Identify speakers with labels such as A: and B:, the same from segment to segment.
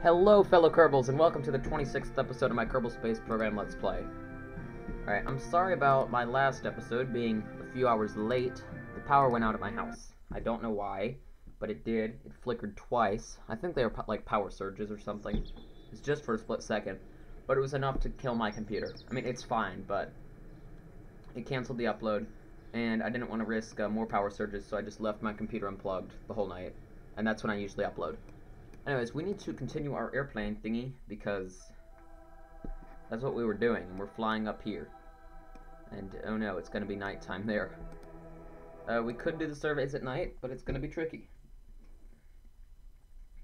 A: Hello fellow Kerbals, and welcome to the 26th episode of my Kerbal Space Program Let's Play. Alright, I'm sorry about my last episode being a few hours late. The power went out at my house. I don't know why, but it did. It flickered twice. I think they were like power surges or something. It's just for a split second, but it was enough to kill my computer. I mean, it's fine, but it canceled the upload, and I didn't want to risk more power surges, so I just left my computer unplugged the whole night, and that's when I usually upload. Anyways, we need to continue our airplane thingy, because that's what we were doing, and we're flying up here. And, oh no, it's going to be nighttime there. We could do the surveys at night, but it's going to be tricky.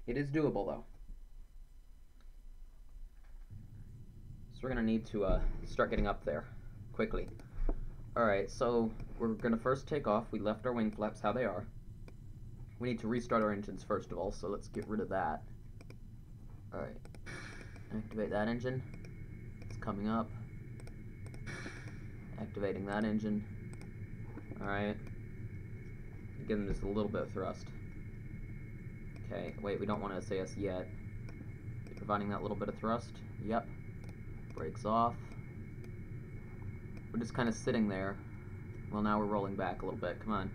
A: It is doable, though. So we're going to need to start getting up there, quickly. Alright, so we're going to first take off. We left our wing flaps how they are. We need to restart our engines first of all, so let's get rid of that. Alright. Activate that engine. It's coming up. Activating that engine. Alright. Give them just a little bit of thrust. Okay, wait, we don't want SAS yet. Providing that little bit of thrust. Yep. Brakes off. We're just kind of sitting there. Well, now we're rolling back a little bit. Come on.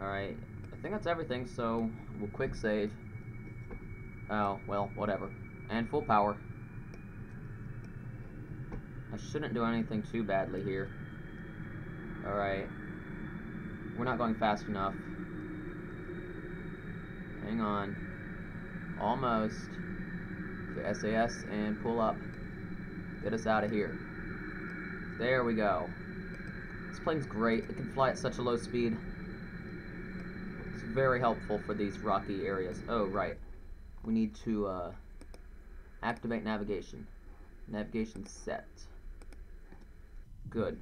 A: Alright, I think that's everything, so we'll quick save. Oh, well, whatever. And full power. I shouldn't do anything too badly here. Alright. We're not going fast enough. Hang on. Almost. Okay, SAS and pull up. Get us out of here. There we go. This plane's great. It can fly at such a low speed. Very helpful for these rocky areas. Oh, right. We need to activate navigation. Navigation set. Good.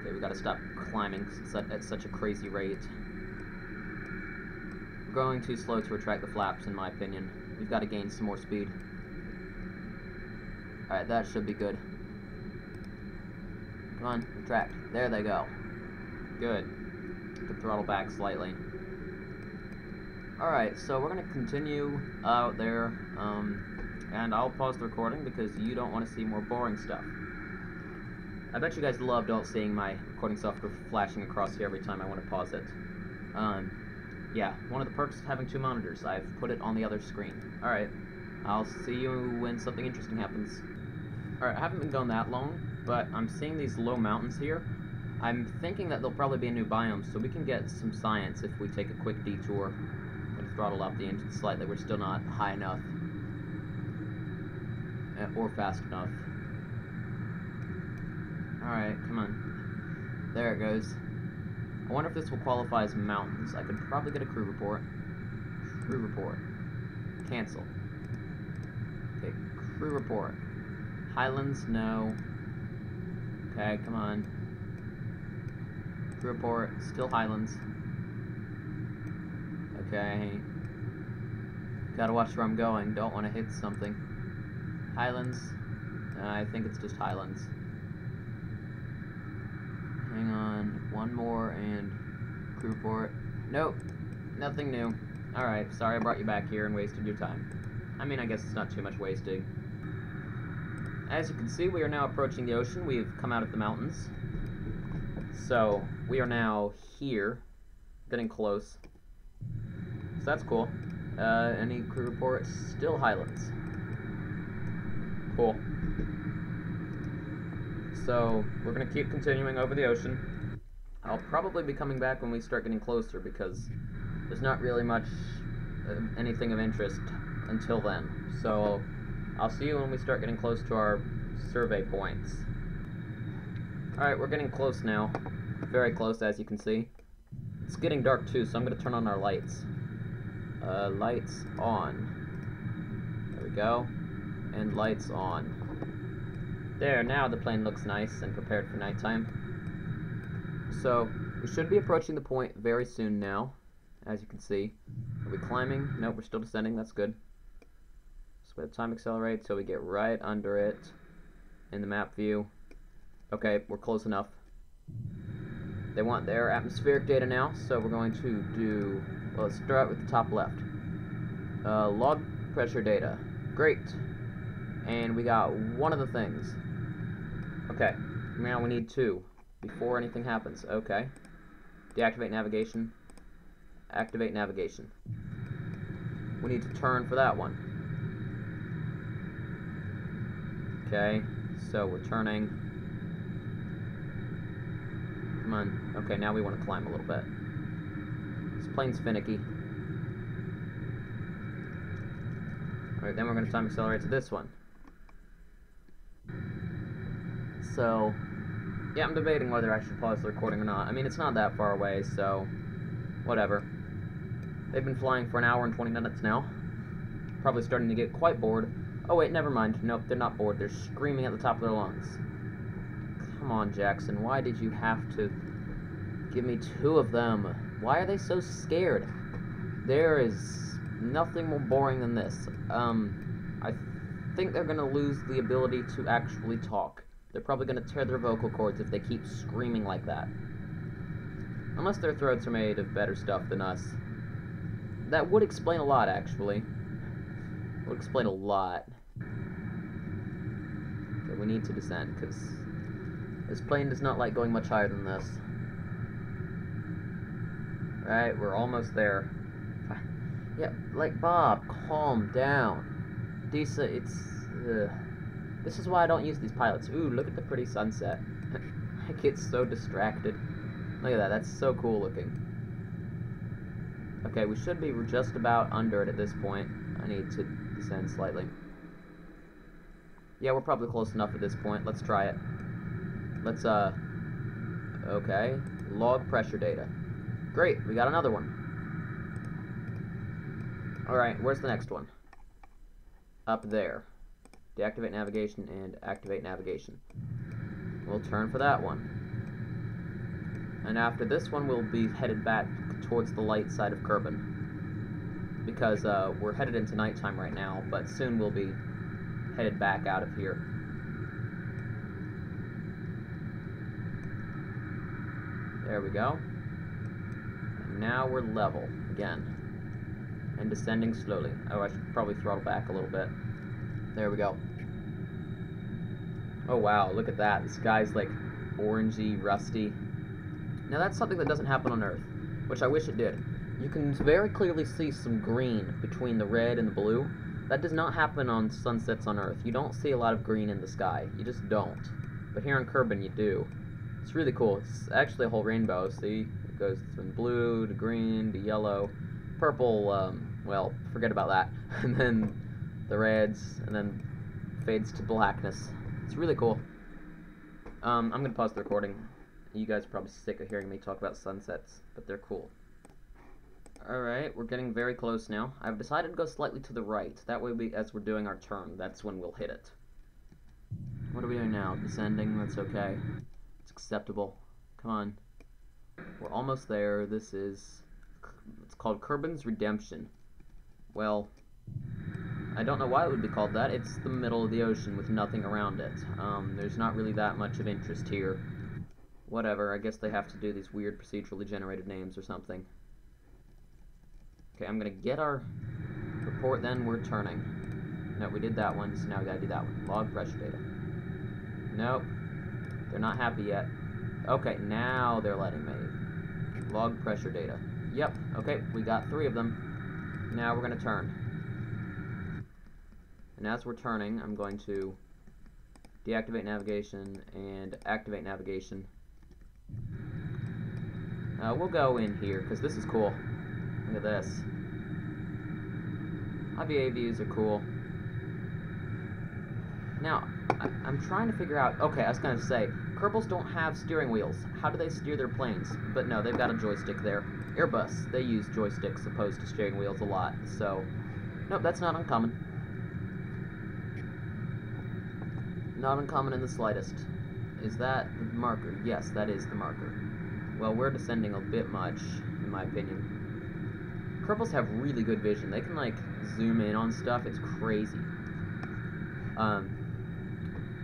A: Okay, we gotta stop climbing at such a crazy rate. We're going too slow to retract the flaps, in my opinion. We've got to gain some more speed. Alright, that should be good. Come on, retract. There they go. Good. The throttle back slightly. Alright, so we're going to continue out there, and I'll pause the recording because you don't want to see more boring stuff. I bet you guys loved seeing my recording software flashing across here every time I want to pause it. Yeah, one of the perks of having two monitors. I've put it on the other screen. Alright, I'll see you when something interesting happens. Alright, I haven't been going that long, but I'm seeing these low mountains here. I'm thinking that there'll probably be a new biome, so we can get some science if we take a quick detour and throttle up the engine slightly. We're still not high enough or fast enough. Alright, come on. There it goes. I wonder if this will qualify as mountains. I could probably get a crew report. Crew report. Cancel. Okay, crew report. Highlands, no. Okay, come on. Report, still Highlands. Okay. Gotta watch where I'm going, don't want to hit something. Highlands. I think it's just Highlands. Hang on, one more and crew report. Nope, nothing new. Alright, sorry I brought you back here and wasted your time. I mean, I guess it's not too much wasting. As you can see, we are now approaching the ocean. We've come out of the mountains. So, we are now here, getting close. So that's cool. Any crew reports? Still Highlands. Cool. So, we're going to keep continuing over the ocean. I'll probably be coming back when we start getting closer, because there's not really much anything of interest until then. So, I'll see you when we start getting close to our survey points. Alright, we're getting close now. Very close, as you can see. It's getting dark too, so I'm going to turn on our lights. Lights on. There we go. And lights on. There, now the plane looks nice and prepared for nighttime. So, we should be approaching the point very soon now, as you can see. Are we climbing? Nope, we're still descending, that's good. So by the time accelerate, so we get right under it in the map view. Okay, we're close enough. They want their atmospheric data now, so we're going to do, well, let's start with the top left. Log pressure data. Great. And we got one of the things. Okay, now we need 2 before anything happens. Okay. Deactivate navigation. Activate navigation. We need to turn for that one. Okay, so we're turning. Come on. Okay, now we want to climb a little bit. This plane's finicky. Alright, then we're going to time accelerate to this one. So, yeah, I'm debating whether I should pause the recording or not. I mean, it's not that far away, so whatever. They've been flying for an hour and 20 minutes now. Probably starting to get quite bored. Oh wait, never mind. Nope, they're not bored. They're screaming at the top of their lungs. Come on, Jackson. Why did you have to give me 2 of them? Why are they so scared? There is nothing more boring than this. I think they're gonna lose the ability to actually talk. They're probably gonna tear their vocal cords if they keep screaming like that. Unless their throats are made of better stuff than us. That would explain a lot, actually. It would explain a lot. Okay, we need to descend, because this plane does not like going much higher than this. Right, we're almost there. Yeah, like, Bob, calm down. Disa, it's... This is why I don't use these pilots. Ooh, look at the pretty sunset. I get so distracted. Look at that, that's so cool looking. Okay, we should be just about under it at this point. I need to descend slightly. Yeah, we're probably close enough at this point. Let's try it. Let's, okay. Log pressure data. Great, we got another one. Alright, where's the next one? Up there. Deactivate navigation and activate navigation. We'll turn for that one. And after this one, we'll be headed back towards the light side of Kerbal. Because, we're headed into nighttime right now, but soon we'll be headed back out of here. There we go. And now we're level again. And descending slowly. Oh, I should probably throttle back a little bit. There we go. Oh wow, look at that. The sky's like orangey, rusty. Now that's something that doesn't happen on Earth, which I wish it did. You can very clearly see some green between the red and the blue. That does not happen on sunsets on Earth. You don't see a lot of green in the sky. You just don't. But here in Kerbal you do. It's really cool. It's actually a whole rainbow, see? It goes from blue to green to yellow. Purple, well, forget about that. And then the reds, and then fades to blackness. It's really cool. I'm gonna pause the recording. You guys are probably sick of hearing me talk about sunsets, but they're cool. Alright, we're getting very close now. I've decided to go slightly to the right. That way, as we're doing our turn, that's when we'll hit it. What are we doing now? Descending, that's okay. It's acceptable. Come on. We're almost there. This is... It's called Kerbal's Redemption. Well, I don't know why it would be called that. It's the middle of the ocean with nothing around it. There's not really that much of interest here. Whatever, I guess they have to do these weird procedurally generated names or something. Okay, I'm gonna get our report, then we're turning. No, we did that one, so now we gotta do that one. Log pressure data. Nope. They're not happy yet. Okay, now they're letting me. Log pressure data. Yep, okay, we got 3 of them. Now we're gonna turn. And as we're turning, I'm going to deactivate navigation and activate navigation. We'll go in here, because this is cool. Look at this. IVA views are cool. Now, I'm trying to figure out... Okay, I was going to say, Kerbals don't have steering wheels. How do they steer their planes? But no, they've got a joystick there. Airbus, they use joysticks opposed to steering wheels a lot, so... Nope, that's not uncommon. Not uncommon in the slightest. Is that the marker? Yes, that is the marker. Well, we're descending a bit much, in my opinion. Kerbals have really good vision. They can, like, zoom in on stuff. It's crazy.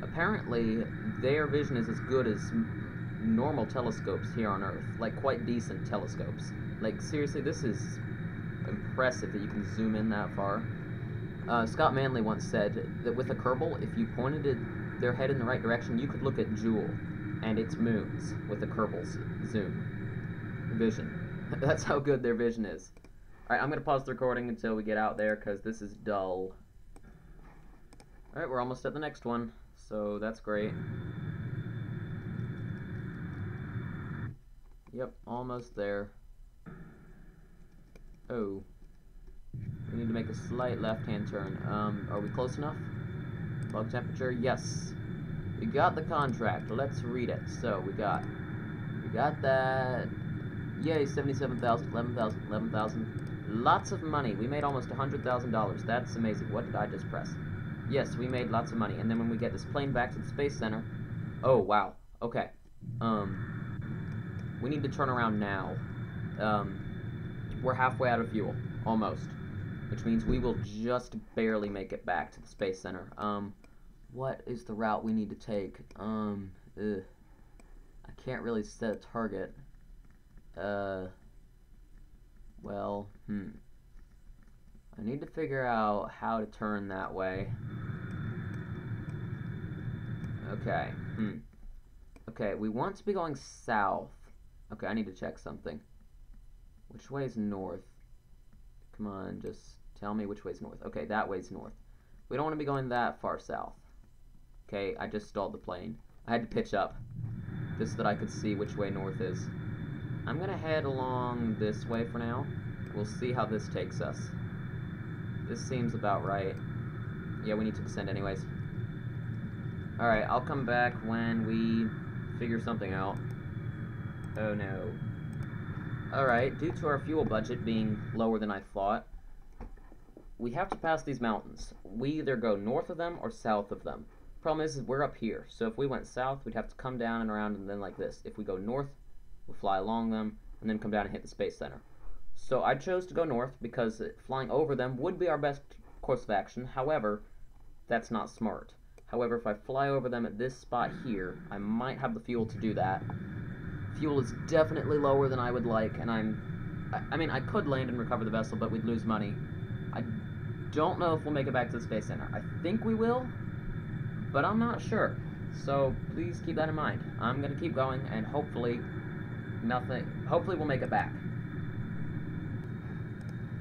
A: Apparently, their vision is as good as normal telescopes here on Earth. Like, quite decent telescopes. Like, seriously, this is impressive that you can zoom in that far. Scott Manley once said that with a Kerbal, if you pointed their head in the right direction, you could look at Jewel and its moons with the Kerbal's vision. That's how good their vision is. Alright, I'm going to pause the recording until we get out there, because this is dull. Alright, we're almost at the next one, so that's great. Yep, almost there. Oh. We need to make a slight left-hand turn. Are we close enough? Bug temperature? Yes. We got the contract. Let's read it. So, we got that. Yay, 77,000, 11,000, 11,000. Lots of money. We made almost $100,000. That's amazing. What did I just press? Yes, we made lots of money. And then when we get this plane back to the Space Center... Oh, wow. Okay. We need to turn around now. We're halfway out of fuel. Almost. Which means we will just barely make it back to the Space Center. What is the route we need to take? I can't really set a target. Well, I need to figure out how to turn that way. Okay, Okay, we want to be going south. Okay, I need to check something. Which way is north? Come on, just tell me which way's north. Okay, that way's north. We don't want to be going that far south. Okay, I just stalled the plane. I had to pitch up, just so that I could see which way north is. I'm gonna head along this way for now. We'll see how this takes us. This seems about right. Yeah, we need to descend anyways. Alright, I'll come back when we figure something out. Oh no. Alright, due to our fuel budget being lower than I thought, we have to pass these mountains. We either go north of them or south of them. Problem is we're up here, so if we went south, we'd have to come down and around and then like this. If we go north, we'll fly along them, and then come down and hit the Space Center. So I chose to go north because flying over them would be our best course of action. However, that's not smart. However, if I fly over them at this spot here, I might have the fuel to do that. Fuel is definitely lower than I would like, and I mean, I could land and recover the vessel, but we'd lose money. I don't know if we'll make it back to the Space Center. I think we will, but I'm not sure. So please keep that in mind. I'm going to keep going, and hopefully we'll make it back.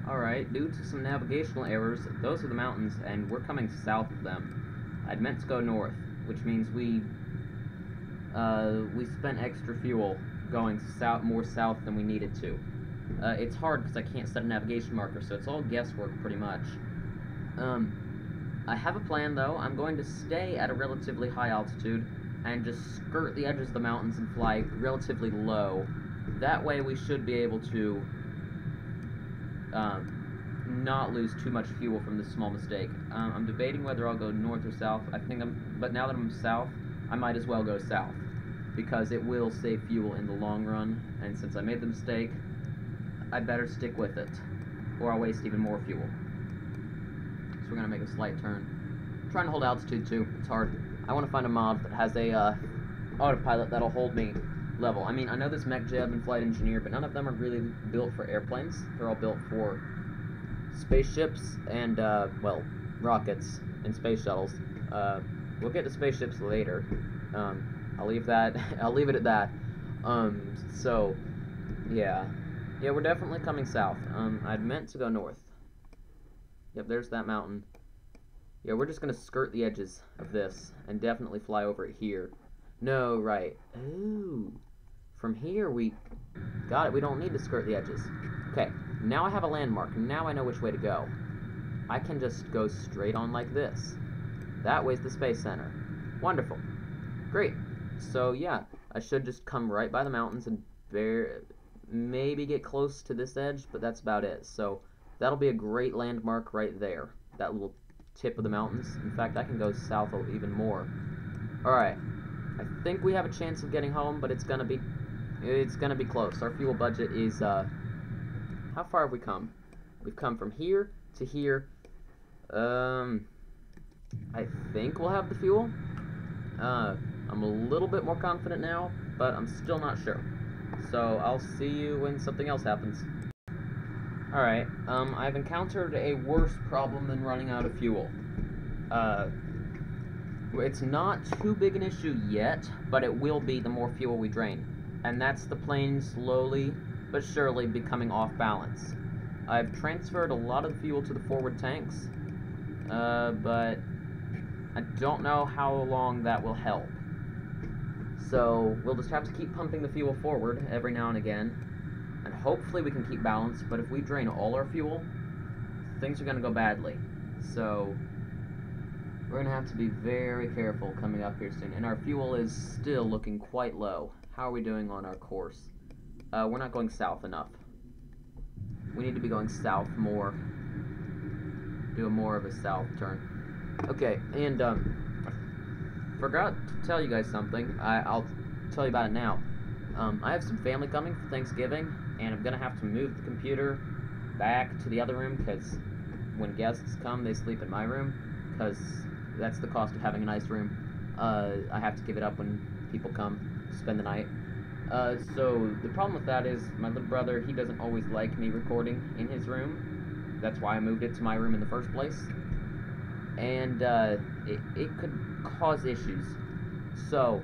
A: Alright, due to some navigational errors, those are the mountains, and we're coming south of them. I'd meant to go north, which means we spent extra fuel going more south than we needed to. It's hard because I can't set a navigation marker, so it's all guesswork pretty much. I have a plan though. I'm going to stay at a relatively high altitude and just skirt the edges of the mountains and fly relatively low. That way we should be able to not lose too much fuel from this small mistake. I'm debating whether I'll go north or south. But now that I'm south, I might as well go south, because it will save fuel in the long run, and since I made the mistake, I'd better stick with it, or I'll waste even more fuel. So we're gonna make a slight turn. I'm trying to hold altitude too, it's hard. I want to find a mod that has a autopilot that'll hold me level. I mean, I know there's MechJeb and Flight Engineer, but none of them are really built for airplanes. They're all built for spaceships and, well, rockets and space shuttles. We'll get to spaceships later. I'll leave it at that. So, yeah. Yeah, we're definitely coming south. I'd meant to go north. Yep, there's that mountain. Yeah, we're just gonna skirt the edges of this and definitely fly over it here. No, right. Ooh. From here, we got it. We don't need to skirt the edges. Okay, now I have a landmark. Now I know which way to go. I can just go straight on like this. That way's the Space Center. Wonderful. Great. So, yeah, I should just come right by the mountains and maybe get close to this edge, but that's about it. So, that'll be a great landmark right there. That little tip of the mountains. In fact, I can go south even more. Alright. I think we have a chance of getting home, but it's gonna be close. Our fuel budget is, how far have we come? We've come from here to here. I think we'll have the fuel. I'm a little bit more confident now, but I'm still not sure. So I'll see you when something else happens. Alright, I've encountered a worse problem than running out of fuel. It's not too big an issue yet, but it will be the more fuel we drain. And that's the plane slowly but surely becoming off balance. I've transferred a lot of the fuel to the forward tanks, but I don't know how long that will help. So we'll just have to keep pumping the fuel forward every now and again, and hopefully we can keep balance, but if we drain all our fuel, things are going to go badly. So we're going to have to be very careful coming up here soon. And our fuel is still looking quite low. How are we doing on our course? We're not going south enough. We need to be going south more. Do more of a south turn. Okay, and I forgot to tell you guys something. I'll tell you about it now. I have some family coming for Thanksgiving, and I'm going to have to move the computer back to the other room, because when guests come, they sleep in my room, because that's the cost of having a nice room. I have to give it up when people come to spend the night. So the problem with that is my little brother, he doesn't always like me recording in his room. That's why I moved it to my room in the first place. And it could cause issues. So,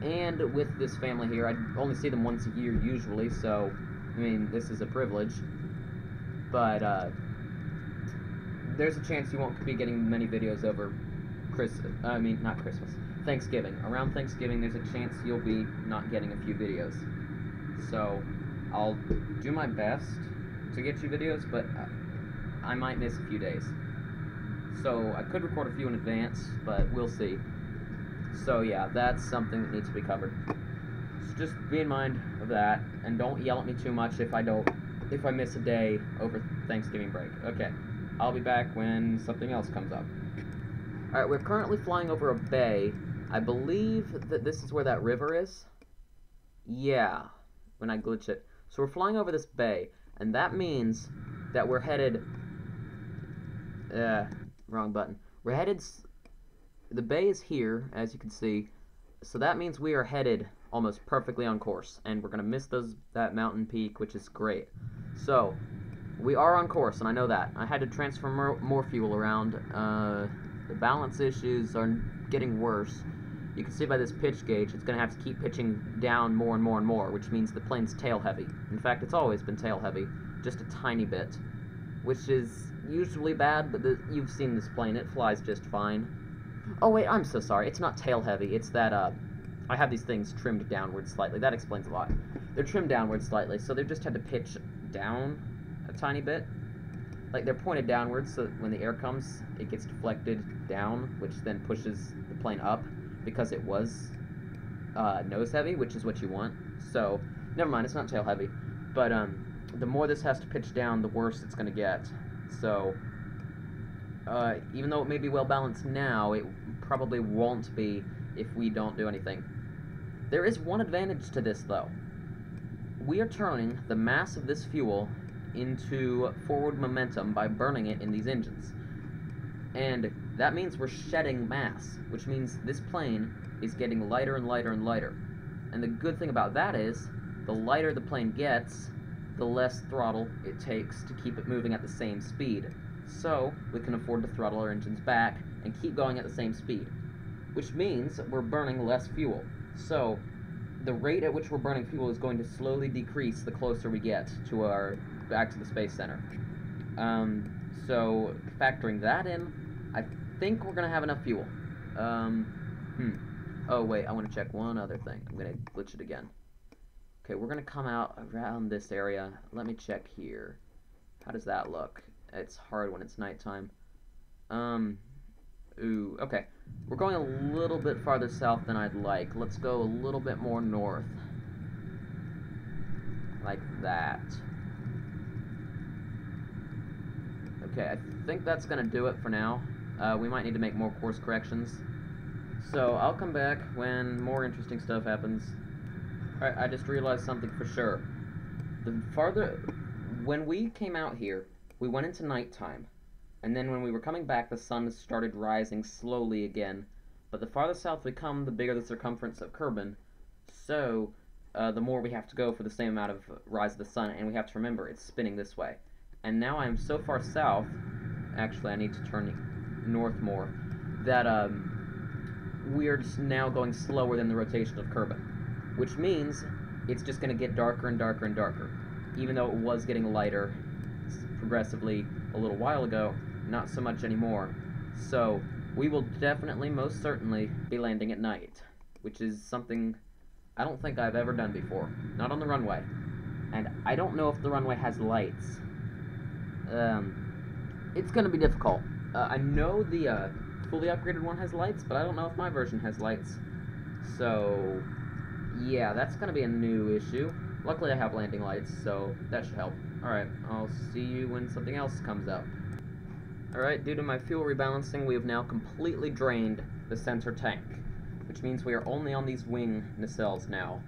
A: and with this family here, I only see them once a year usually, so, I mean, this is a privilege. But, there's a chance you won't be getting many videos over Thanksgiving. Around Thanksgiving, there's a chance you'll be not getting a few videos. So, I'll do my best to get you videos, but I might miss a few days. So, I could record a few in advance, but we'll see. So, yeah, that's something that needs to be covered. So just be in mind of that, and don't yell at me too much if I miss a day over Thanksgiving break. Okay, I'll be back when something else comes up. Alright, we're currently flying over a bay. I believe that this is where that river is. Yeah, when I glitch it. So we're flying over this bay, and that means that we're headed... wrong button. We're headed... The bay is here, as you can see, so that means we are headed almost perfectly on course, and we're going to miss that mountain peak, which is great. So, we are on course, and I know that. I had to transfer more fuel around. The balance issues are getting worse. You can see by this pitch gauge, it's going to have to keep pitching down more and more and more, which means the plane's tail heavy. In fact, it's always been tail heavy, just a tiny bit, which is usually bad, but you've seen this plane, it flies just fine. Oh wait, I'm so sorry, it's not tail heavy, it's that, I have these things trimmed downward slightly. That explains a lot. They're trimmed downward slightly, so they've just had to pitch down a tiny bit. Like, they're pointed downwards, so that when the air comes, it gets deflected down, which then pushes the plane up, because it was nose heavy, which is what you want. So, never mind, it's not tail heavy. But, the more this has to pitch down, the worse it's going to get. So, even though it may be well balanced now, it probably won't be if we don't do anything. There is one advantage to this, though. We are turning the mass of this fuel into forward momentum by burning it in these engines. And that means we're shedding mass, which means this plane is getting lighter and lighter and lighter. And the good thing about that is, the lighter the plane gets, the less throttle it takes to keep it moving at the same speed. So, we can afford to throttle our engines back and keep going at the same speed. Which means we're burning less fuel. So, the rate at which we're burning fuel is going to slowly decrease the closer we get to back to the Space Center. So, factoring that in, I think we're going to have enough fuel. Oh, wait, I want to check one other thing. I'm going to glitch it again. Okay, we're going to come out around this area. Let me check here. How does that look? It's hard when it's nighttime. Ooh, okay. We're going a little bit farther south than I'd like. Let's go a little bit more north. Like that. Okay, I think that's gonna do it for now. We might need to make more course corrections. So, I'll come back when more interesting stuff happens. Alright, I just realized something for sure. When we came out here, we went into nighttime. And then when we were coming back, the sun started rising slowly again. But the farther south we come, the bigger the circumference of Kerbal. So, the more we have to go for the same amount of rise of the sun, and we have to remember it's spinning this way. And now I'm so far south, actually I need to turn north more, that we're just now going slower than the rotation of Kerbal, which means it's just going to get darker and darker and darker. Even though it was getting lighter progressively a little while ago, not so much anymore. So we will definitely, most certainly, be landing at night, which is something I don't think I've ever done before. Not on the runway. And I don't know if the runway has lights. It's going to be difficult. I know the fully upgraded one has lights, but I don't know if my version has lights. So, yeah, that's going to be a new issue. Luckily I have landing lights, so that should help. Alright, I'll see you when something else comes up. Alright, due to my fuel rebalancing, we have now completely drained the center tank, which means we are only on these wing nacelles now.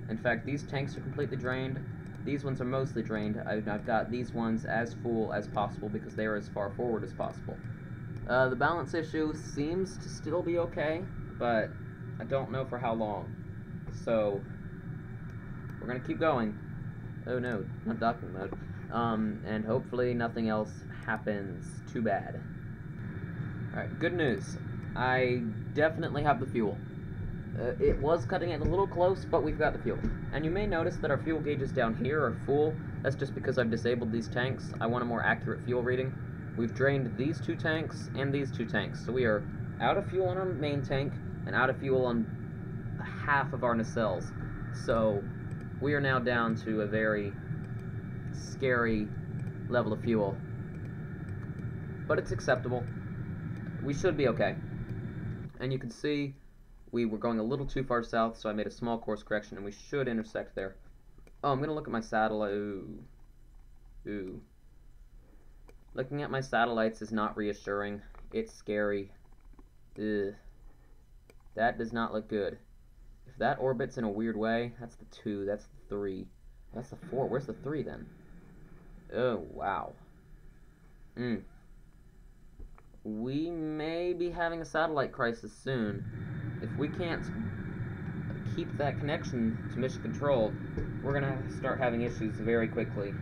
A: In fact, these tanks are completely drained. These ones are mostly drained. I've got these ones as full as possible because they are as far forward as possible. The balance issue seems to still be okay, but I don't know for how long. So, we're gonna keep going. Oh no, not docking mode. And hopefully nothing else happens too bad. Alright, good news. I definitely have the fuel. It was cutting it a little close, but we've got the fuel. And you may notice that our fuel gauges down here are full. That's just because I've disabled these tanks. I want a more accurate fuel reading. We've drained these two tanks and these two tanks, so we are out of fuel on our main tank and out of fuel on half of our nacelles. So we are now down to a very scary level of fuel. But it's acceptable. We should be okay. And you can see we were going a little too far south, so I made a small course correction, and we should intersect there. Oh, I'm going to look at my satellite. Ooh. Looking at my satellites is not reassuring. It's scary. Ugh. That does not look good. If that orbits in a weird way, that's the 2, that's the 3, that's the 4. Where's the 3 then? Oh, wow. We may be having a satellite crisis soon. If we can't keep that connection to mission control, we're gonna start having issues very quickly.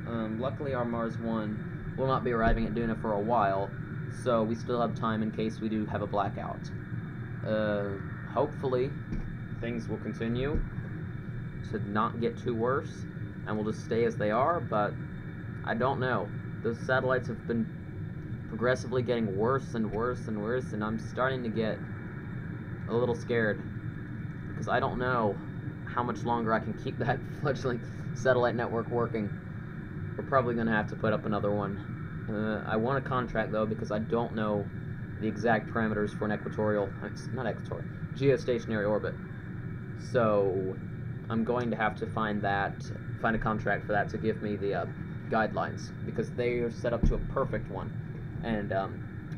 A: Luckily our Mars 1 will not be arriving at Duna for a while, so we still have time in case we do have a blackout. Hopefully things will continue to not get too worse, and will just stay as they are, but I don't know. Those satellites have been progressively getting worse and worse and worse, and I'm starting to get a little scared, because I don't know how much longer I can keep that fledgling satellite network working. We're probably going to have to put up another one. I want a contract, though, because I don't know the exact parameters for an geostationary orbit. So I'm going to have to find a contract for that to give me the guidelines, because they are set up to a perfect one. And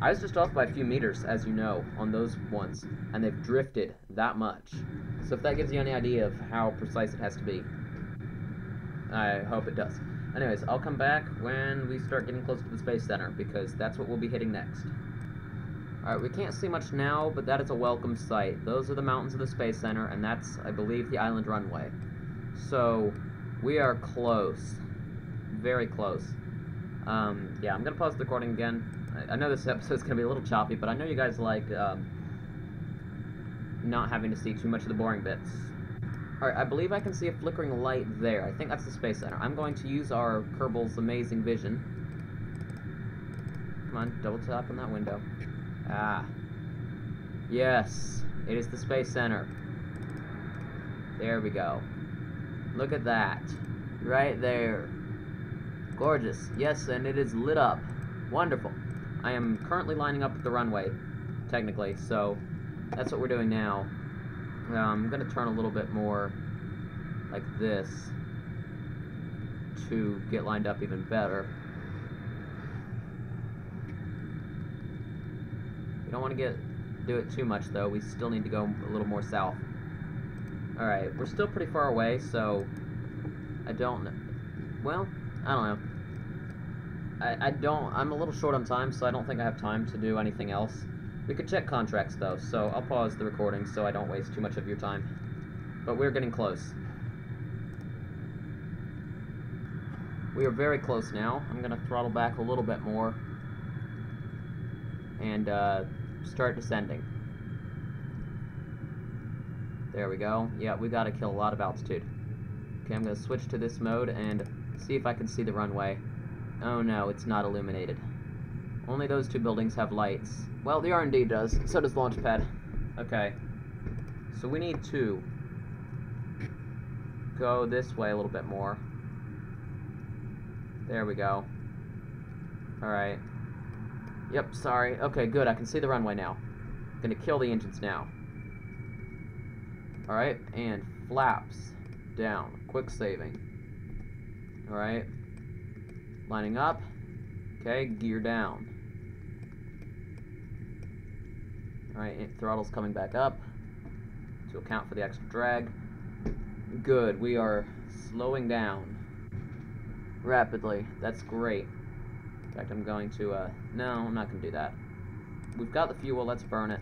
A: I was just off by a few meters, as you know, on those ones, and they've drifted that much. So if that gives you any idea of how precise it has to be, I hope it does. Anyways, I'll come back when we start getting close to the Space Center, because that's what we'll be hitting next. Alright, we can't see much now, but that is a welcome sight. Those are the mountains of the Space Center, and that's, I believe, the island runway. So, we are close. Very close. Yeah, I'm gonna pause the recording again. I know this episode's gonna be a little choppy, but I know you guys like not having to see too much of the boring bits. Alright, I believe I can see a flickering light there. I think that's the Space Center. I'm going to use our Kerbal's amazing vision. Come on, double tap on that window. Ah. Yes, it is the Space Center. There we go. Look at that. Right there. Gorgeous. Yes, and it is lit up. Wonderful. I am currently lining up the runway, technically, so that's what we're doing now. I'm going to turn a little bit more like this to get lined up even better. We don't want to do it too much, though. We still need to go a little more south. Alright, we're still pretty far away, so I don't know. Well, I don't know. I'm a little short on time, so I don't think I have time to do anything else. We could check contracts, though, so I'll pause the recording so I don't waste too much of your time. But we're getting close. We are very close now. I'm gonna throttle back a little bit more and start descending. There we go. Yeah, we gotta kill a lot of altitude. Okay, I'm gonna switch to this mode and see if I can see the runway. Oh no, it's not illuminated. Only those two buildings have lights. Well, the R&D does. So does Launchpad. Okay. So we need to go this way a little bit more. There we go. Alright. Yep, sorry. Okay, good. I can see the runway now. Gonna kill the engines now. Alright, and flaps down. Quick saving. Alright. Lining up. Okay, gear down. Alright, throttle's coming back up to account for the extra drag. Good, we are slowing down rapidly. That's great. In fact, I'm going to, no, I'm not going to do that. We've got the fuel, let's burn it.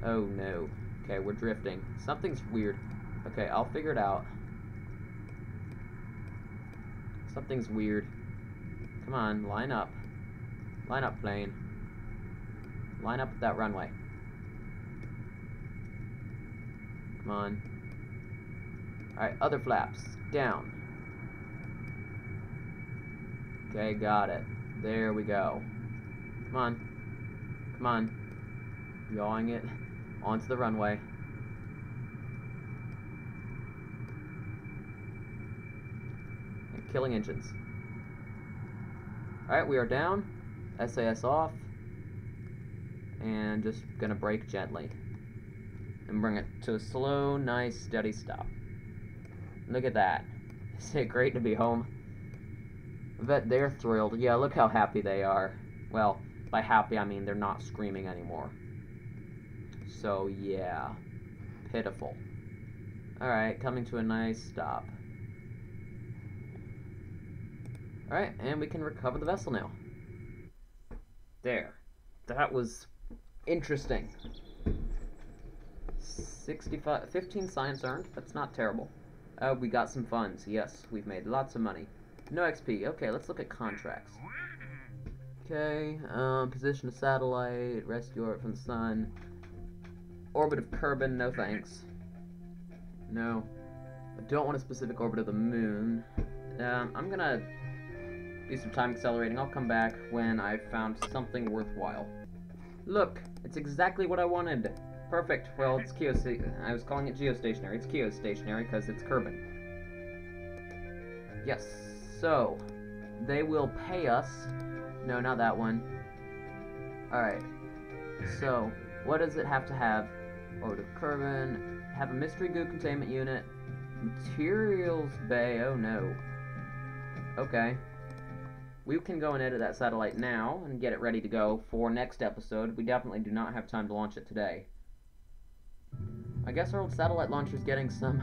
A: Oh no. Okay, we're drifting. Something's weird. Okay, I'll figure it out. Something's weird. Come on, line up. Line up, plane. Line up with that runway. Come on. Alright, other flaps. Down. Okay, got it. There we go. Come on. Come on. Yawing it onto the runway. And killing engines. Alright, we are down. SAS off. And just gonna brake gently. And bring it to a slow, nice, steady stop. Look at that. Isn't it great to be home? I bet they're thrilled. Yeah, look how happy they are. Well, by happy I mean they're not screaming anymore. So, yeah. Pitiful. Alright, coming to a nice stop. Alright, and we can recover the vessel now. There. That was interesting. 15 science earned. That's not terrible. We got some funds. Yes, we've made lots of money. No XP. Okay, let's look at contracts. Okay, position a satellite, rescue orbit from the sun. Orbit of Kerbal, no thanks. No. I don't want a specific orbit of the moon. I'm gonna do some time accelerating. I'll come back when I've found something worthwhile. Look, it's exactly what I wanted. Perfect. Well, it's I was calling it geostationary. It's geostationary because it's Kerbal. Yes. So, they will pay us. No, not that one. Alright. So, what does it have to have? Orbit of Kerbal. Have a mystery goo containment unit. Materials bay. Oh no. Okay. We can go and edit that satellite now and get it ready to go for next episode. We definitely do not have time to launch it today. I guess our old satellite launcher is getting some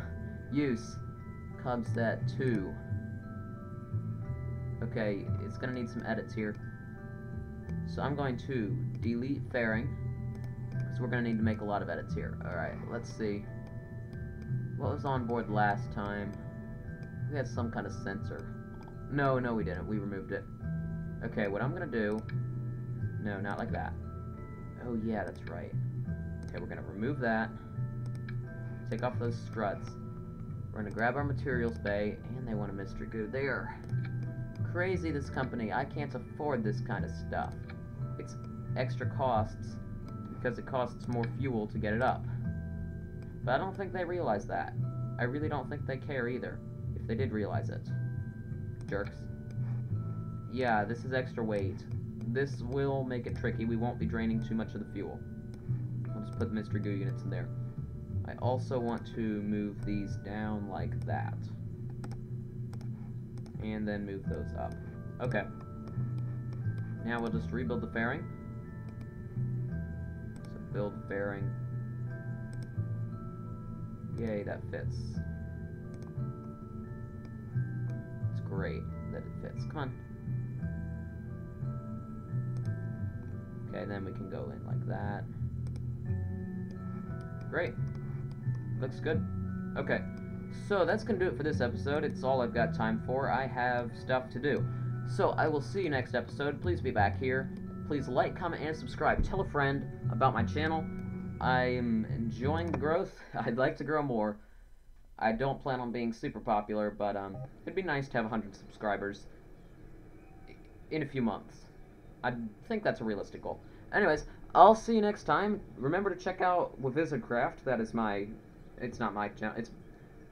A: use. Cubsat 2. Okay, it's gonna need some edits here. So I'm going to delete fairing, because we're gonna need to make a lot of edits here. Alright, let's see. What was on board last time? We had some kind of sensor. No, we didn't. We removed it. Okay, what I'm gonna do... No, not like that. Oh yeah, that's right. Okay, we're gonna remove that. Take off those struts. We're gonna grab our materials bay, and they want a mystery goo. They are crazy, this company. I can't afford this kind of stuff. It's extra costs, because it costs more fuel to get it up. But I don't think they realize that. I really don't think they care either, if they did realize it. Jerks. Yeah, this is extra weight. This will make it tricky. We won't be draining too much of the fuel. I'll just put mystery goo units in there. I also want to move these down like that. And then move those up. Okay. Now we'll just rebuild the fairing. So build fairing. Yay, that fits. It's great that it fits. Come on. Okay, then we can go in like that. Great. Looks good. Okay. So that's going to do it for this episode. It's all I've got time for. I have stuff to do. So I will see you next episode. Please be back here. Please like, comment, and subscribe. Tell a friend about my channel. I am enjoying the growth. I'd like to grow more. I don't plan on being super popular, but it'd be nice to have 100 subscribers in a few months. I think that's a realistic goal. Anyways, I'll see you next time. Remember to check out Wizardcraft. That is my... It's not my channel. It's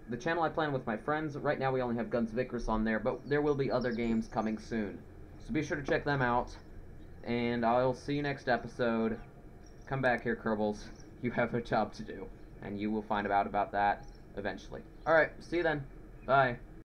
A: the channel I plan with my friends. Right now we only have Guns of Icarus on there, but there will be other games coming soon. So be sure to check them out. And I'll see you next episode. Come back here, Kerbals. You have a job to do. And you will find out about that eventually. Alright, see you then. Bye.